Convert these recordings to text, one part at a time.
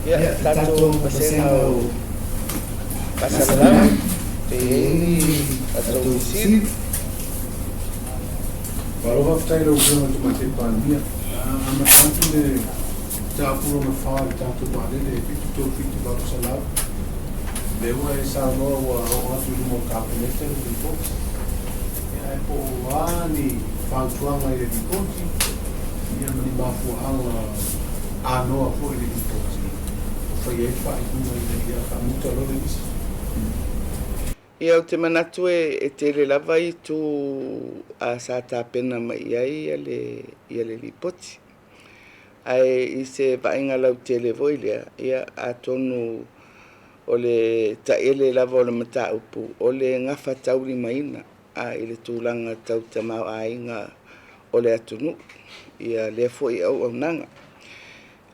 Ya tato pasena o pasalam te atau sil baru hafta lo kena tu mati Palemia amat tanto de tapu na far tanto vale de fitu baru salam dewa esa no wa tu mo kapelete no box ya po ani fa tuanga de box ya mani bafu ala ano a foi de box foi ele faz uma ideia a muito longe disso. Ia o te manatu e te le lava i tu a sa tā pena mai ai ia le lipoti. Ai i se vainga lau te le voilea, ia a tonu o le taele lava o le mataupu, o le ngafa tauri maina, a i le tūlanga tau tamau a inga o le atunu, ia le foi au nanga.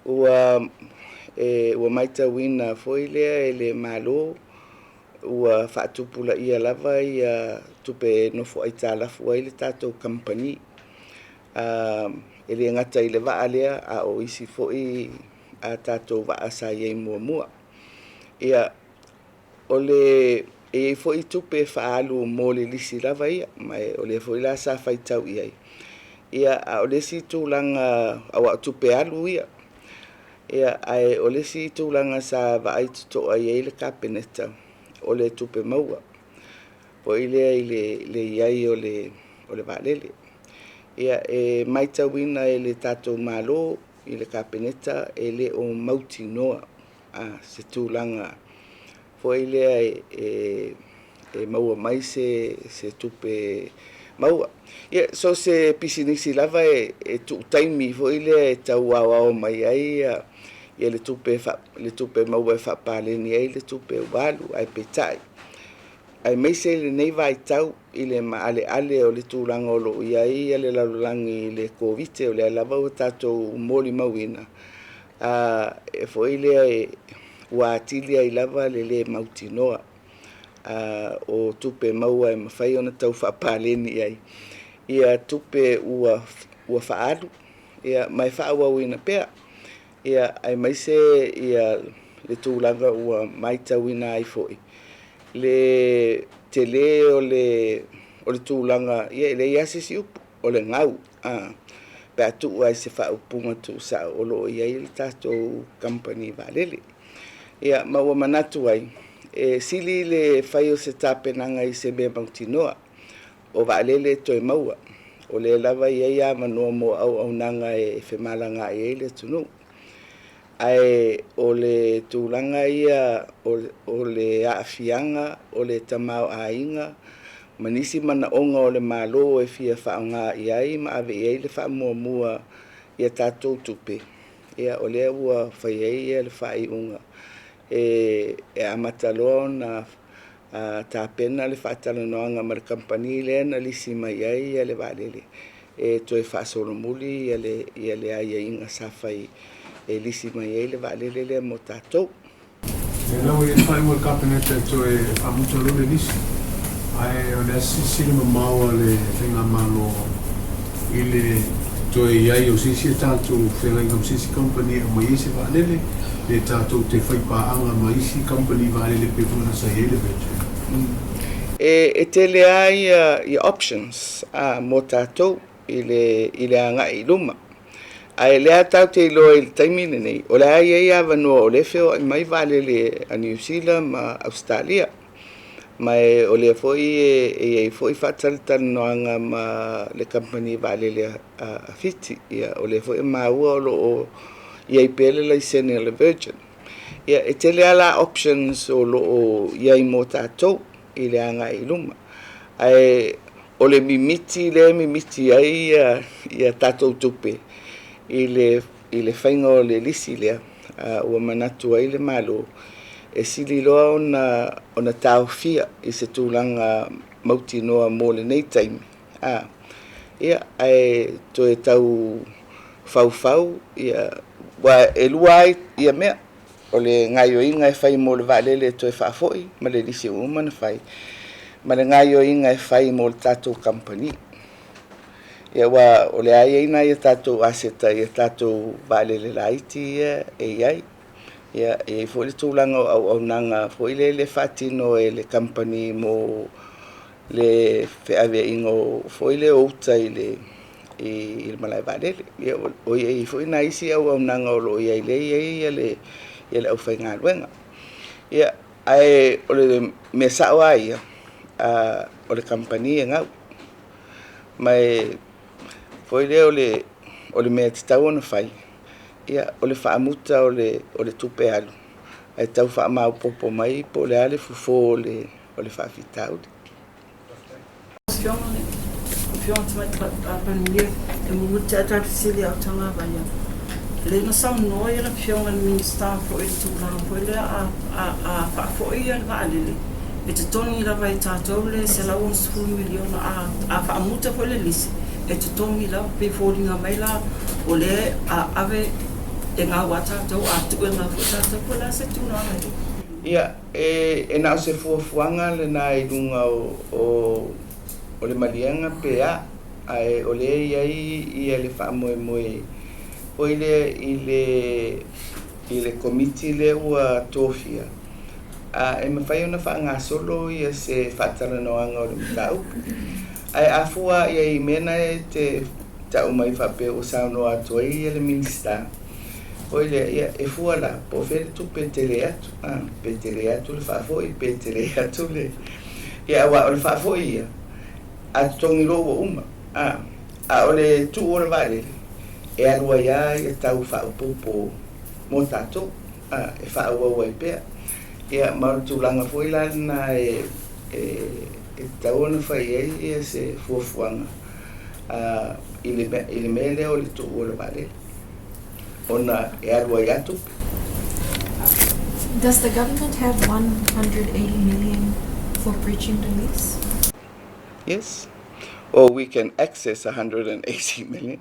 Ua maita wina foi lea e le malo, ua whaatupula ia lava ia tupe nofo ai tālafu ai le tātou company. E le ngata i le waa lea a o isi foi a tātou waa sa iei mua. Ia o le e foi tupe whaalu mo le lisi lava ia, mai o le foi la sa whaitau iai. Ia a o le si tūlanga awa tupe alu ia. Ia ai o le si tūlanga sa vaai tutoa iei le kapeneta. O le tupe maua. Po ilea i le iai o le vaalele. Ia e maita wina e le tātou malo i le kapeneta e le o mauti noa se tūlanga. Po ilea e maua mai se tupe maua. Ia so se pisinisi lava e taimi po ilea e tau awao mai ai ia le tupe maua e whapaleni ai le tupe walu ai petai. Ai meise le nei vai tau i le maale ale o le tūlanga o lo iai le lalulangi le kovite o le lava o tātou moli mawina. E fo ilea e ua atilia i lava le mauti noa o tupe maua e mawhai ona tau whapaleni ai. Ia tupe ua whaalu, ia mai whaawawina pea. Ia ai maise ia le tūlanga ua maita wina ai foi. Le tele o le tūlanga ia le iase si upu o le ngau. Pe atu ai se whaupunga tu sa o lo ia i le tātou company valele. Ia maua manatu ai. E sili le whai o se tāpenanga i se mea mautinoa o valele toi maua. O le lava ia manoa mo au nanga e whemalanga i le tunu. Ai o le tūlanga ia o le aafianga, o le tamau ainga, manisi mana onga o le malo e fia whaonga iai, ma ave iai le whaamuamua ia tātou tupe. Ia o lea ua whaiei ia le whai unga. E amataloa na tāpena le whaatalanoanga ma le kampani lea na lisi mai ai ia le valele. E toi whaasolomuli ia le aia inga sa whai e lisi mai ai le valele le mo tātou. E lau e whai ua kapeneta to e whamuta le lisi. Ai o le asisi le maua le whenga malo i le to e iai o sisi e tātou whenga o sisi company o mai isi valele le tātou te whaipaanga mai isi company valele pe puna sa hele vetu. E te le ai i options mo tātou i le anga i luma. Ai lea tau te iloa i le taimine nei. O le ai ai avanua o le feo i mai valele a New Zealand ma Australia. Mai o le foi e foi whataltan noanga ma le company valele a fiti. O le foi maua o iai pele la isene le Virgin. E te lea la options o iai mo tātou i le anga i luma. Ai o le mimiti ai ia tātou tupe. I le whainga o le lisi lea, ua manatu ai le malo, e sili loa ona tau fia i se tūlanga mauti noa mō le nei taimi. Ia, ai to e tau whau, ia, wa e lua ai ia mea, o le ngai o inga e whai mō le valele to e whaafoi, ma le lisi uma na whai, ma le ngai o inga e whai mō le tātou company. Ia wa o le ai ina ia tātou aseta ia tātou valele laiti e iai. ia e foi le tūlanga au nanga foi le fatino e le company mo le feave ingo foi le outa i le malai valele ia o ia foi na isi au nanga o lo ia le au whainga luenga ia ai o le me sawa ia o le company ngau mai foi le o le mea titau na fai ia o le whaamuta o le tupe alu ai tau whaamau popo mai po le ale fufo o le whaafitau Afioga tama'itai Palemia e mumuta atafisili au tanga vaya. Le na sam no ia na Afioga ni minista fo i tūlanga fo le a fo ia le vaalele. E te tongi la vai tātou le se lau on 10 miliona a whaamuta fo le lisi. E te tongi la pe fōringa mai la o le a ave e ngā wā tātou a tuwe ngā fo tātou po la se tūlanga i. Ia, e nā se fuafuanga le nā i runga o le malianga pea ai o le ia le whaamoe o i le komiti le ua tōwhia e mawhai ona whaanga solo ia se whaatara noanga o le mataupu ai afua ia i mena e te tau mai whape o sauno atua ia le minista o le ia e fua la po fere tu petele atu le whaafoi petele atu le ia wa o le whaafoi ia a tongi loa uma a ole tu ora vale e alua ia e tau whaapopo mo tatou e whaawau ai pea ia marutulanga foi la na e tau ona whai ei ia se fuafuanga i le mele o le tu ora vale ona e alua ia tu. Does the government have 180 million for breaching the lease? Yes, or we can access 180 million,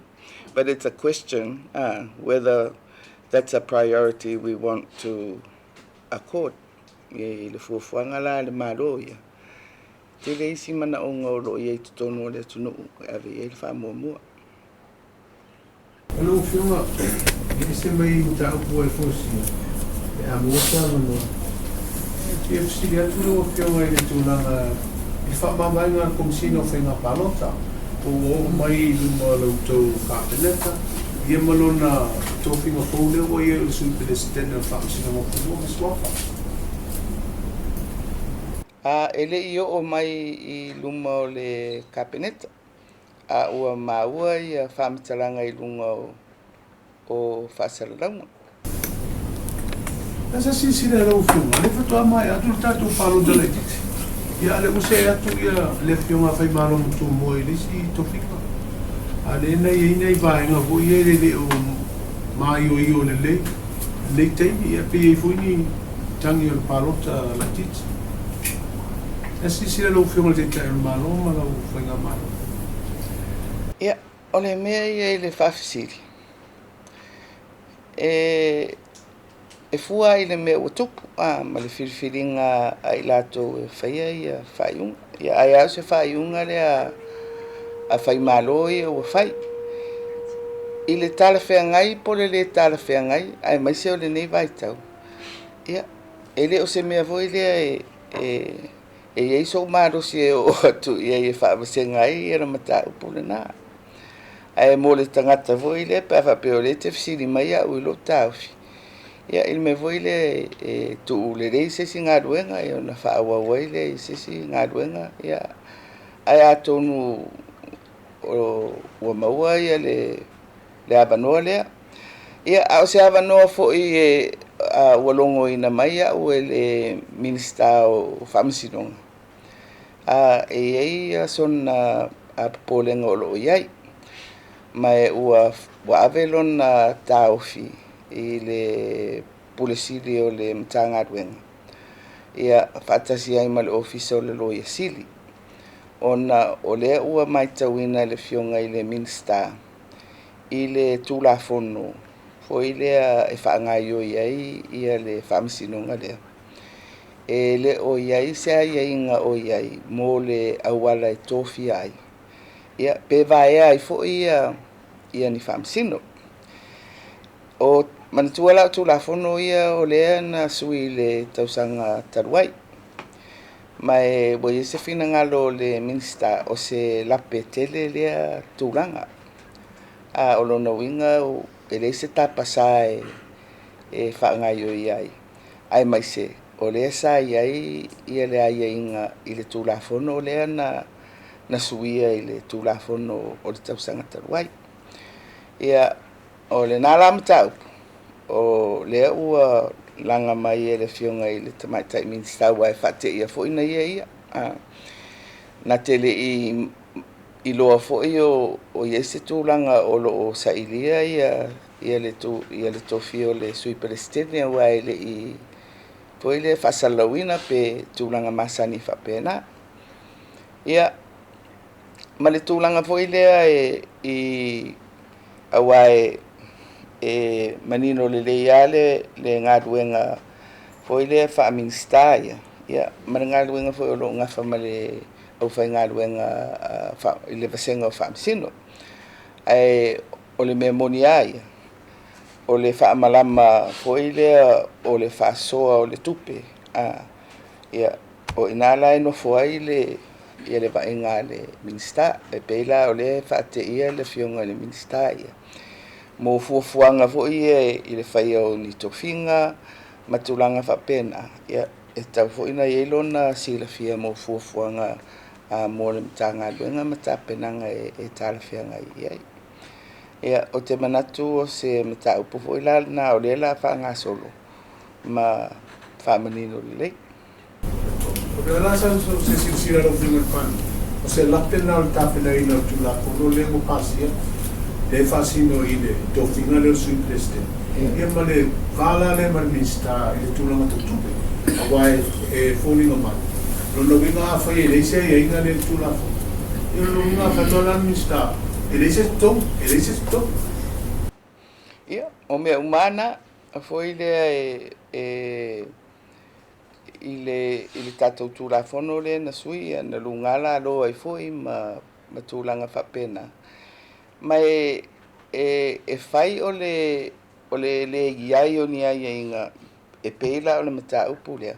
but it's a question whether that's a priority we want to accord. Le fuafuanga la le malo ia. Te le isi mana o ngau lo ia i tutono le tunu ave ia le whamuamua. Hello, Afioga. E se mai mataupu ai fosi. E a mota manoa. E fsili atu lo Afioga i le tūlanga i whaamamai ngā komisina o whainga palota. O mai luma lautou kāpeneta. Ia malona tōwhinga fōlea o ia le sui presidente o whaamisina mo pūmua me swafa. Ele i o mai i luma o le kāpeneta. Ua maua i whaamitalanga i lunga o whaasaralaunga. Nasa sisira rau Afioga. Le whatua mai atu tātou palota le titi. Ia le use atu ia le Afioga whai malo mutu mo i lisi tōwhinga. Ale nei nei vaenga vo ia le o mai o i o le teimi ia pe i fuini tangi o le palota la titi. Nasa sisira rau Afioga le te malo malo whainga malo. Ia, o le mea ia i le whaafisiri. E fua i le mea ua tupu, ma le whiriwhiringa ai lato e whaia i a whaiunga. Ia ai au se whaiunga le a whai malo i ua whai. I le tala whea ngai, pole le tala whea ngai, ai maise o le nei vaitau. Ia, e le o se mea voi lea e eiso marosi e o atu ia i e whaavase ngai i era mataupu le nā. Ai mo le tangata voi le pe whapeo le te whisiri mai au i lo tauwhi. Ia il me voi le tu le rei sesi ngā ruenga i ona whaawa wai le i sesi ngā ruenga. Ia ai atonu o ua maua ia le avanoa lea. Ia au se avanoa fo i ua longo ina mai au e le minista o whamisinonga. E ei son a popolenga o lo iai. Mai ua avelon na tauwhi i le pulesili o le mtanga ruenga. Ia whaatasi ai ma le ofisa o le loia sili. Ona o lea ua maitawina le fionga i le minsta i le tūlafono. Fo i lea e whaangai o iai ia le whaamisinonga lea. E le o iai se ai inga o iai mo le awala e tōwhi ai. Ia pe vai ai fo ia ni whaamisino. O manatua la tulafono ia o lea na sui le tausaga taluai ma e ua ia se finagalo le minista o se lape tele lea tulaga a o lona uiga e lei se tapasa e faagaioia ai ae maise o lea sa iai ia le aiaiga i le tulafono o lea na suia i le tulafono o le tausaga taluai ia o lenā la mataupu o lea ua laga mai e le fioga i le tama'itai minista ua e fa'ate'ia fo'i na ia na te le'i i loa fo'i o iai se tulaga o lo'o sa'ilia ia le tofi o le sui pelestene ua e le'i fo'i le fa'asalalauina pe tulaga masani fa'apena ia ma le tulaga fo'i lea i auā e manino lelei a le galuega foi le fa'aminista ia ma le galuega foi o lo'o gafa ma le aufai galuega i le vasega o fa'amasino ae o le mea moni ia o le fa'amalama foi lea o le fa'asoa o le tupe ia o ina la e nofo ai ia le va'aiga le minista e pei la o le fa'ate'ia le fioga le minista ia mo fuafuaga fo'i i le faia o ni tofiga ma tulaga fa'apena ia e tau fo'i na iai lona silafia mo fuafuaga mo le matagaluega ma tapenaga e talafiaga ai ia o te manatu o se mataupu fo'i la na o lea la fa'agasolo ma fa'amanino lelei o le ala sa se silsila lo finga pan o se lapena o tapenaina o tulafono le mo pasia le fasino i le tofinga le sui presidente ia ma le vala le manista i le tulaga tutupe aua e foliga mai lona uiga afai e leise aiaiga le tulafono ia lona uiga afatoa la minista e leise totogi ia o mea umana foi lea i le tatou tulafono le na sui na lugala alo ai foi ma tulaga fa'apena ma e fai o le iai o ni aiaiga e pei la o le mataupu lea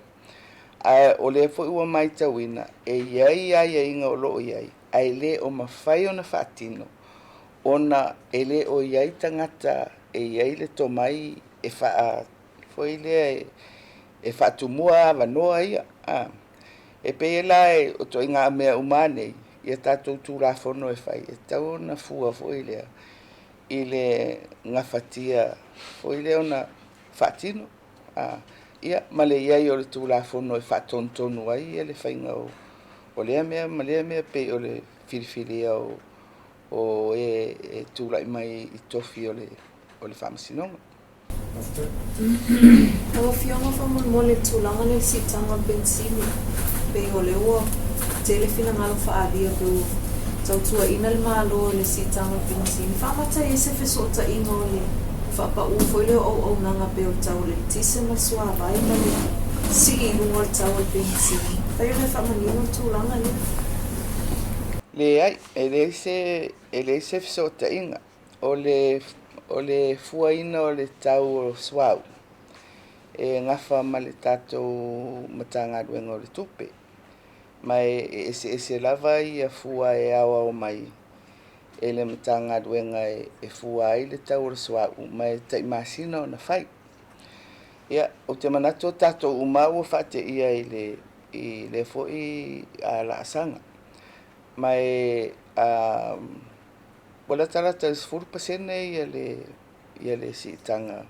ae o lea fo'i ua maitauina e iai aiaiga o lo'o iai ae lē o mafai ona fa'atino ona e lē o iai tagata e iai le tomai e fa'a foi lea e fa'atumua avanoa ia e pei la o to'iga mea uma nei ia tatou tulafono e fai e tau ona fua fo'i lea i le gafatia foi lea ona fa'atino ia ma le iai o le tulafono e fa'atonutonu ai ia le faiga o lea mea ma lea mea pei o le filifilia o e tula'i mai i tofi o le fa'amasinoga Ua fioga whamon le tulaga le sitanga bensini pe o le ua tele finagalo fa'aalia pe tautuaina le malo le sitanga bensini fa'amatai e se fesoota'iga o le fa'apa'u foi le auaunaga pe o tau le Tesema suavai ma le si'iluga o le tau o le bensini pai o le fa'amanino le tulaga ia leai e lei se fesoota'iga o le fuaina o le tau o suau e gafa ma le tatou matagaluega o le tupe ma e se lava ia fua e aoao mai e le matagaluega e fua ai le tau o le suau ma e taʻimasina ona fai ia o te manatu o tatou uma ua fa'ate'ia i le fo'i la'asaga ma ua la talata i 10% ia le si'itaga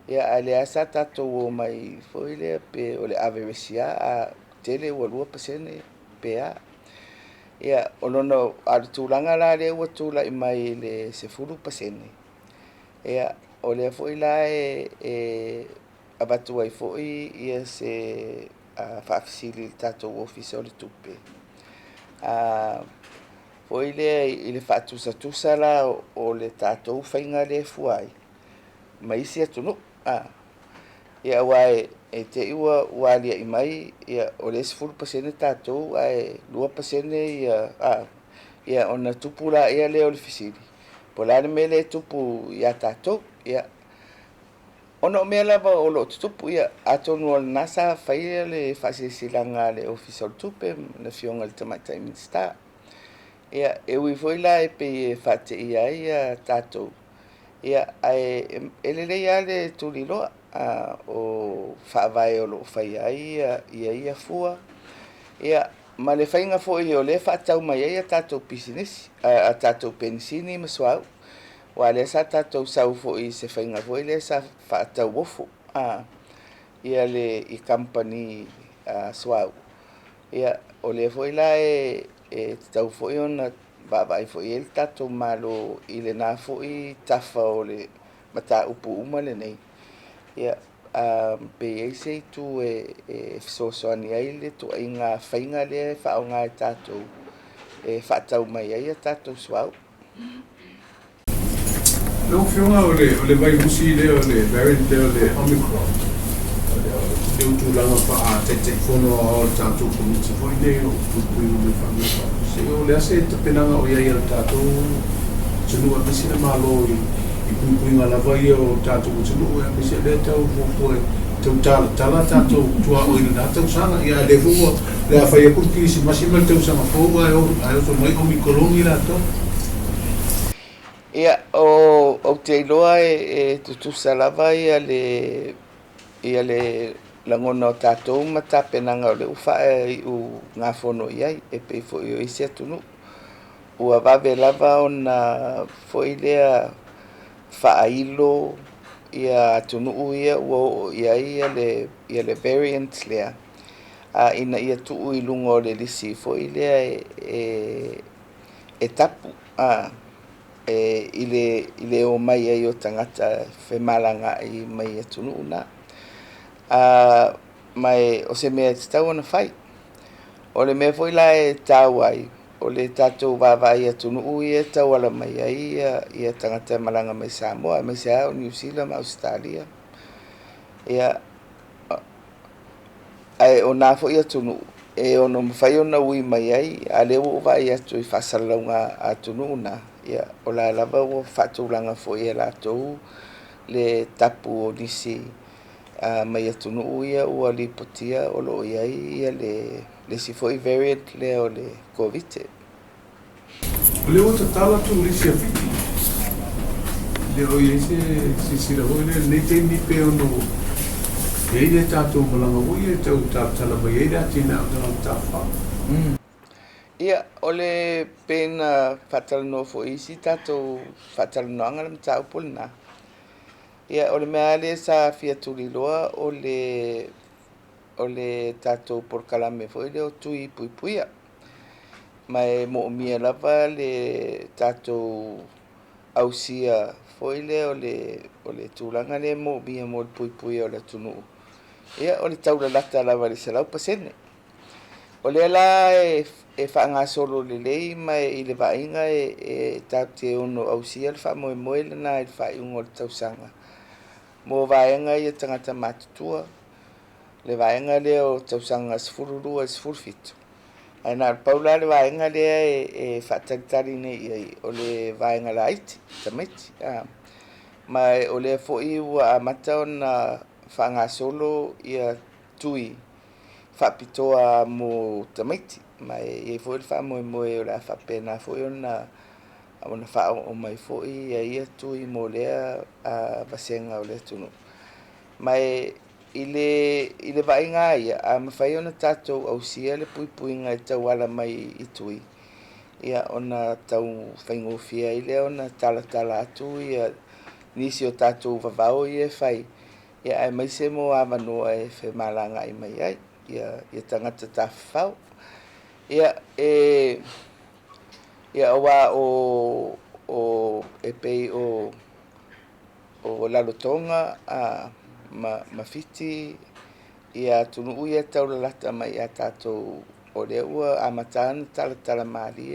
ia a le asa tatou o mai foi lea pe o le averesia a tele ua 2% pea ia o lona a le tulaga la lea ua tula'i mai le 10% ia o lea fo'i la e avatu ai fo'i ia se fa'afisili le tatou ofisa o le tupe foi lea i le fa'atusatusa la o le tatou faiga le fua ai ma isi atunu'u ia ua e te'i ua alia'i mai ia o le 10% tatou ae 2% ia ona tupu la ia lea o le fisili po la le mea le tupu iā tatou ia Ono mea lava o lo tutupu ia atonu o nasa whaia le whasisilanga le official tupe na fionga le tama'itai minsta. Ia e ui foila e pe e whate ia ia tātou. Ia elele ia le tuliloa o whaavai o lo whaia ia fua. Ia ma le whainga fo i o le whaatau mai ia tātou pisinesi, a tātou pensini masuau. Wa le sa tātou sau fo i se whainga fo i le sa whaatau wofu. Ia le i company suau. Ia o le fo i la e tau fo i ona vai fo i el tātou malo i le nā fo i tafa o le mataupu uma le nei. Ia pe ei se tu e fisosoani ai le tu ai ngā whainga le whao ngā e tātou e whaatau mai ai a tātou suau. Lo fionga o le vai musi le o le variant le o le Omicron. Le utulanga pa a te fono o tātou komiti fo i le o pui me whamika. Se o le ase te penanga o iai al tātou tunu a pisina malo i pui ngā lava ia o tātou tunu e misi le tau fōpoi tau tala tātou tua o ina tātou sanga ia le fua le a whaia kuki si masima tau sanga fōua e o to mai Omicron i rātou. Ia o te iloa e tutusa lava ia le langona o tātou mata penanga o le ufa i u ngā whono iai e pei fo i o isi atunu. Ua wawe lava o na fo i lea whaailo ia atunu ia ua o iai ia le variant lea. Ina ia tuu i lungo le lisi fo i lea e tapu. I le o mai ai o tangata whemalanga i mai atunu una. Mai o se mea te tau ana whai. O le mea fwoi la e tau ai. O le tātou wāwai atunu ui e tau ala mai ai ia tangata malanga mai Samoa, mai Sea o New Zealand, Australia. Ia o nā fwoi atunu e ono mwhai o na ui mai ai, a leo o vai atu i whasalaunga atunu una. Ia o la lava o whatulanga fo ia lātou le tapu o nisi mai atunu uia ua li potia o lo iai ia le sifoi variant le o le COVID. Le o tala tu lisi a fiti. Le o iai se sira hoi le nei te ni pe ono e le tātou malanga uia tau tala mai e le atina o tala tafa. Ia, o le pena whatalanoa fo isi tātou whatalanoanga le mataupu na. Ia, o le mea le sa fiatuliloa o le tātou porkalame fo i le o tui puipuia. Mai mo mia lava le tātou ausia fo i le o le tūlanga le mo mia mo le puipuia o le tunu. Ia, o le taulalata lava le salau pasene. O le la e whaanga solo le lei mai i le vainga e tāte ono ausia le wha moe moe le nā i le whaiungo le tausanga. Mo vainga i a tangata matutua, le vainga le o tausanga sifururua sifurfitu. Ai nā paula le vainga le e whaataritari nei o le vainga la iti, tamaiti. Mai o le fo'i ua amata o na whaanga solo i a tui. Whapitoa mo tamaiti, mai e fo le wha moe moe o la whapena fo i ona wha o mai fo i a ia tui mo lea a vasenga o le tunu. Mai i le vainga ia, a mawhai ona tātou au sia le puipuinga i tau ala mai i tui. Ia ona tau whaingofia i le ona tala atu ia nisi o tātou vavao i e whai. Ia ai mai se mo a manoa e whemalanga i mai ai. Ia tangata tawhau. Ia oa o e pei o lalotonga ma fiti ia tunu uia taulalata mai a tātou o le ua amatana tala maali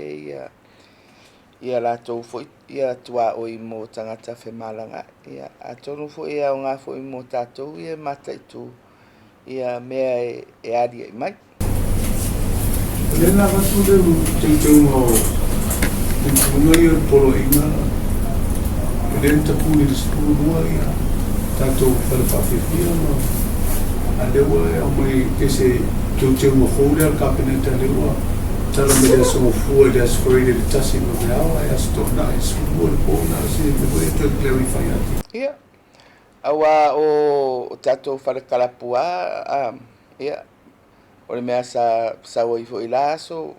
ia lātou fo ia tua o i mo tangata whemalanga. Ia atonu fo ia o ngā fo i mo tātou ia mataitu. Ia mea e ari ai mai. Le la watu le te mo te mo ia polo inga. Le ta puli le spulu ia. tatou whalawhawhiwhia a lewa au mai ke se teu mawhore al kapineta lewa tala me lea somofua le asfaile le tasi ma me awa e astona e sumua le pōna se me koe tau clarify ati. Ia. Awa o tatou whalakalapua ia. O le mea sa waifo i laso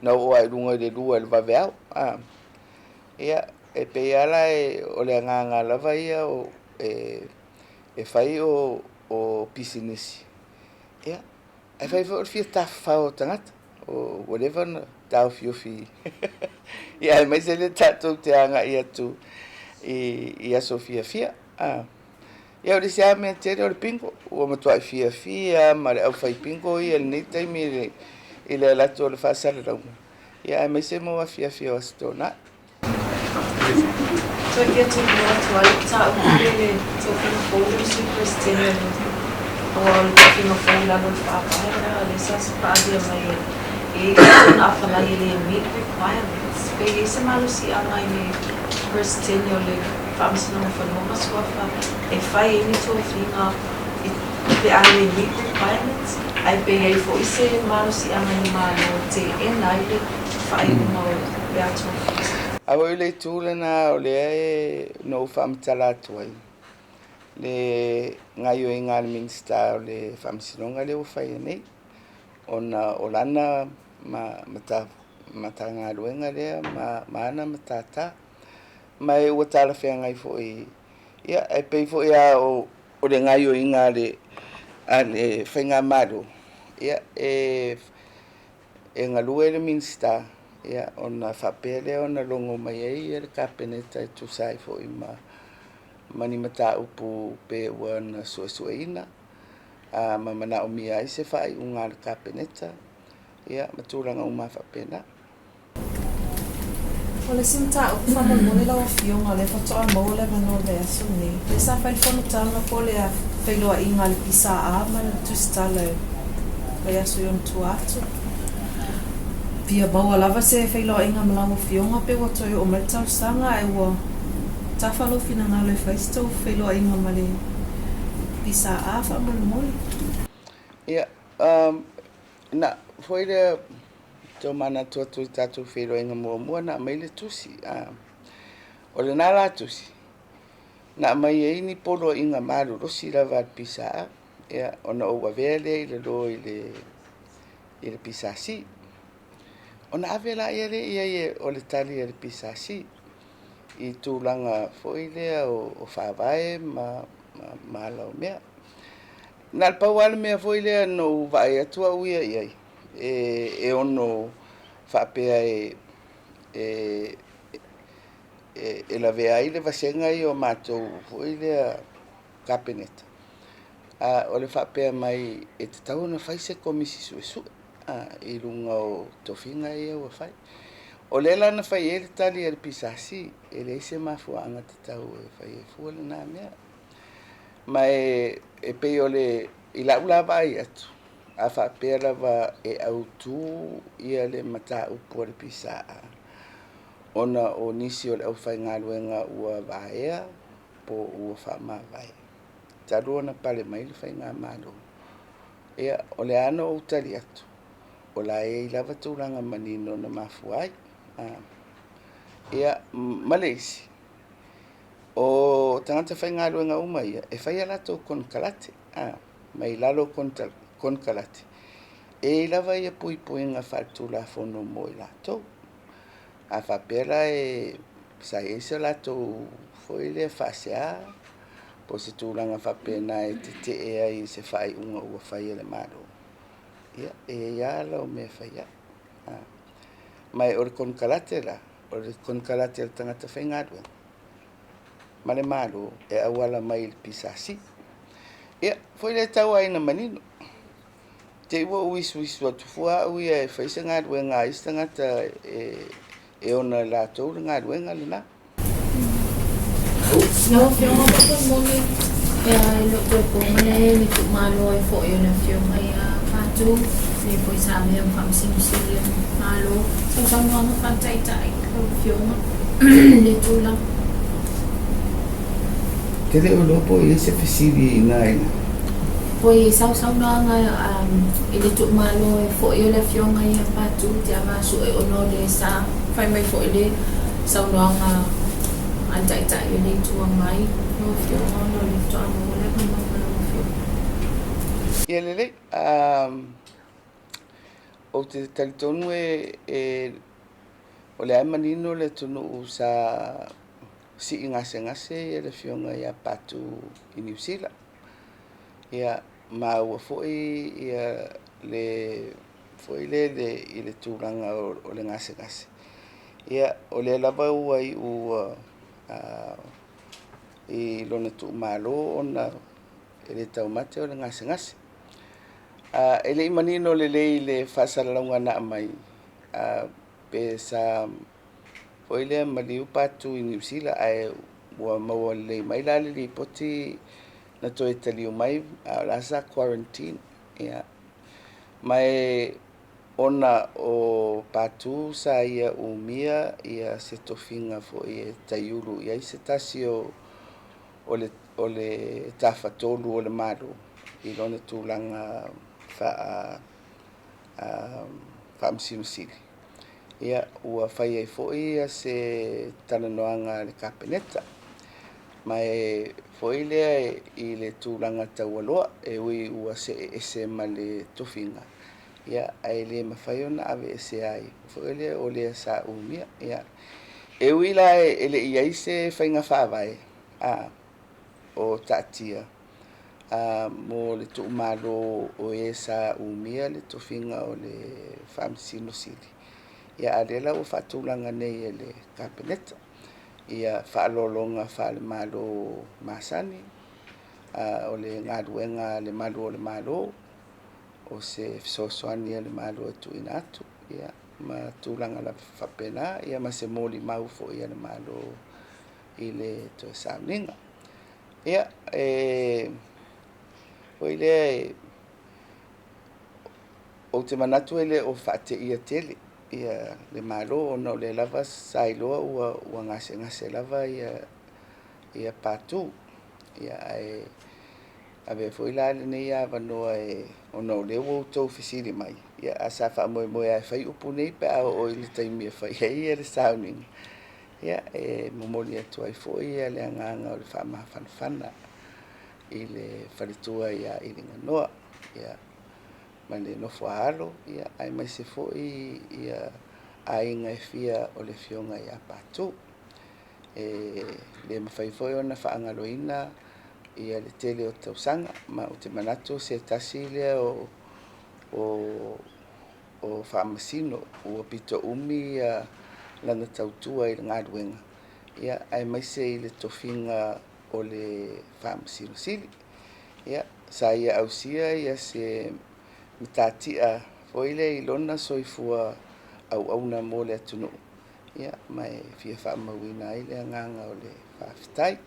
na o ai runga le lua le vaveau. Ia. E pe ala o le nganga lava ia o e whai o pisinisi. Ia. E whai o fia tawhau tangata. O whatever na tau fiofi. Ia, mai se le tatou te anga ia tu i aso fia. Ia o le sea mea tere o le pingo. Ua matua i fia, ma le au whai pingo i el nei taimi i le alato o le whaasara raunga. Ia, mai se moa fia o astona. So kia tu mua tuai, ta ukele tō whina fōru si Christina o le whina fōru lalo i whāpahera, le sasa pādia mai e tōna awhanai le meet requirements. Pe e se malu si anga i me Christina o le whaamisina mo whanonga suafa e whai e ni tō whina i te ale meet requirements. Ai pe e fo i se malu si anga ni malo te e nai le whai no le ato whina. Awa i le tūlana o lea e no whaamtala atuai. Le ngai o i ngā minsta o le whaamsinonga le o whai nei. O lana mata ngā ruenga lea, maana matata. Mai ua tala whea ngai fo i. Ia, e pei fo ia o le ngai o i ngā le whainga maru. Ia, e ngalua le minsta. Ia, ona whapele ona longo mai ei e le kapeneta e tusai fo i mani mataupu pe ua na suesueina. Ma Naomi ai se whai unga le kapeneta. Ia, matūranga uma whapena. O le simta o whamamone lau Afioga le whatoa mau le mano le aso nei. Le sa whai whanutanga po le a whailoa inga le pisa a ma le tusitala le aso yon tuatu. Pia baua lava se whailoa inga malango Afioga pe watoi o mai tau sanga e ua tawhalo fina ngā le whaistau whailoa inga ma le pisa a whamamone. Ia, na foi le tō mana tuatu i tātou whailoa inga mua na mai le tusi. O le nā la tusi. Na mai e ni polo inga maru rosi lava al pisa a. Ia, ona o wawele i le lo i le pisa si. Ona avela ia o le Tali e le pisa si. I tūlanga foi lea o whāwae ma lau mea. Nā pawale mea foi lea no vai atua uia iai. E ono whapea e la vea i le vasenga i o mātou foi lea kapeneta. O le whapea mai e te tau na whaise komisi suesue. I runga o tofinga ia ua whai. O lela na whai e le Tali e le pisasi, e le ise mafuanga te tau e whai e fua le nā mea. Ma e pei o le i lau lava ai atu. A whapea lava e autu ia le mataupu o le pisa a. Ona o nisi o le au whai ngā luenga ua vaea, po ua whama vai. Tarua na Palemia le whai ngā malo. Ia o le ano o Tali atu. O la e lava tūranga manino na mafuai. Ia Malaysi. O tangata whai ngā ruenga uma ia. E whai alato kon kalate. Mai lalo kon kalate. E lava ia pui nga whatu la whono mo i lato. A whapera e sa esa lato foi le whasea. Po se tūranga whapena e te ea i se whai unga ua whai ele maro. Ia, e ia lau mea whaia. Mai o le konkalate la, o le konkalate la tangata whai ngādua. Ma le maro e awala mai le pisasi. Ia, foi le tau aina manino. Te ua uisu atu fua au ia e whaisa ngādua ngā istangata e ona la tau le ngādua ngā luna. No, Afioga papa moni e ai lo ko mane ni tu malo e fo yo na Afioga ia patu ni foi sabe am fam sim malo so sam no tama'itai Afioga le tula Tele o lopo i se fesili nai. Poi sau na nga ile tu malo e fo yo le Afioga ia patu te amasu e ono le sa fai mai fo ile sau na nga tama'itai yo le tu mai no Afioga no le tu amo le no Afioga. Ia lele o te talitonu o le aimanino le tunu sa si ngase ia le Afioga ia patu i New Zealand. Ia ma ua foi ia le foi le i le tūranga o le ngase. Ia o le lava ua i ua i lona tu malo ona ele taumate o le ngase. Ele imanino le le whasalalaunga na mai pe sa foi le maliu patu i New Zealand ai ua maua le mai la le poti na toi Tali mai lasa quarantine ia mai ona o patu sa ia umia ia se tofinga fo ia taiulu ia se tasio o le tafatolu o le malo i lona tūlanga fa msimusili ia ua fai ai fo ia se tananoanga le kapeneta mai foi lea i le tūlanga taualoa e ui ua se ma le tofinga ia ai le mawhai ona ave se ai foi lea o lea sa umia ia e ui la ele iai se whainga whawai o tatia mo le tu malo o sa umia le tofinga o le whamsino sili ia alela o whatūlanga nei e le kapeneta ia whaalolonga whaale malo masani o le ngaruenga le malo o le malo o se sosoani le malo e tuina atu ia ma tūlanga la whapena ia ma se moli mau fo ia le malo i le toe sauninga ia o ile o te manatu ele o whaate ia tele ia le malo ona o le lava sailoa ua ngase lava ia patu ia ave foi la nei ia vanoa ona o le outou fesili mai ia asa faamoemoe ae fai upu nei pe o i le taimia fai ai le sauninga ia momoli atu ai foi ia le agaga o le faamafanafana i le faletua ia i le ganoa ia ma le nofo alo ia ai mai se fo'i ia aiga e fia o le Afioga ia patu le mafai foi ona faagaloina ia le tele o tausaga ma o te manatu se tasi lea o faamasino ua pito umi ia lana tautua i le galuega ia ai mai se i le tofiga o le faamasinosili ia sa ia ausia ia se mitatia foi le i lona soifua auauna mo le atunuu ia mai fia faamauina ai le agaga o le faafetai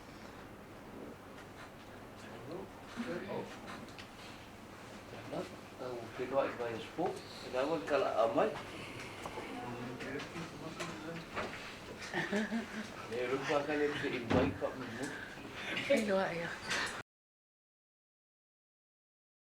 Hello,